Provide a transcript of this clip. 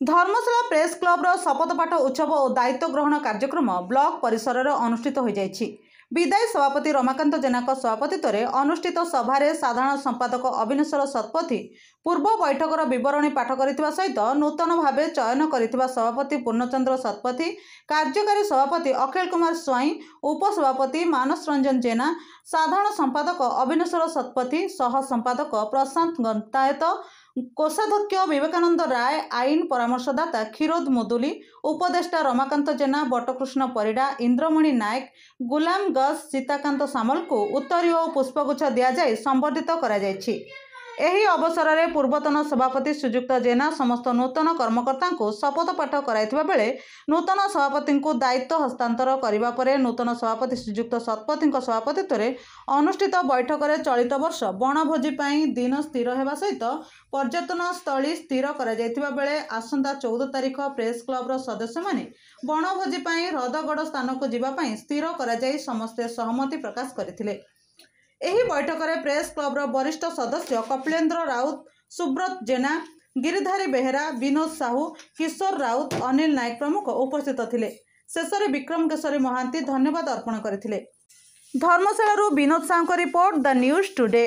धर्मशाला press क्लब्र शपथपाठ उत्सव और दायित्व ग्रहण कार्यक्रम ब्लॉक परिसर में अनुष्ठित हो जाइछि। विदायी सभापति रमाकांत जेना सभापतित्व में अनुष्ठित सभारे साधारण संपादक अविनेश्वर शतपथी पूर्व बैठकर विवरणी पाठ करथिबा सहित नूतन भाव चयन करथिबा सभापति पूर्णचंद्र शतपथी, कार्यकारी सभापति अखिल कुमार स्वाई, उपसभापति मानस रंजन जेना, साधारण संपादक अविनेश्वर शतपथी, सह संपादक प्रशांत गंतायत, कोषाध्यक्ष विवेकानंद राय, आईन परामर्शदाता क्षीरोद मुदुली, उपदेष्टा रमाकांत जेना, बटकृष्ण परिडा, इंद्रमणि नायक, गुलाम गस, सीताकांत सामल को उत्तरीय और पुष्पगुच्छ दिया जाय संबर्धित करा जायछि। एही अवसर में पूर्वतन सभापति श्रीजुक्त जेना समस्त नूतन कर्मकर्ता को शपथ पाठ कराइथिबा बेले नूतन सभापति को दायित्व हस्तांतर करिबा परे नूतन सभापति श्रीजुक्त शतपथी सभापतित्व में अनुष्ठित बैठक में चलित वर्ष बनभोजी दिन स्थिर होगा सहित पर्यटन स्थली स्थिर करा जायथिबा बेले आसंता 14 तारिख प्रेस क्लब्र सदस्य माने बनभोजी हृदगढ़ स्थान को जीवाई स्थिर करा जाय समस्ते सहमति प्रकाश करथिले। एही बैठक में प्रेस क्लब्र वरिष्ठ सदस्य कपिलेन्द्र राउत, सुब्रत जेना, गिरिधारी बेहेरा, विनोद साहू, किशोर राउत, अनिल नायक प्रमुख उपस्थित थिले। शेष में विक्रम केशरी महांती धन्यवाद अर्पण करथिले। Dharmasala Vinod Sahu report the news today.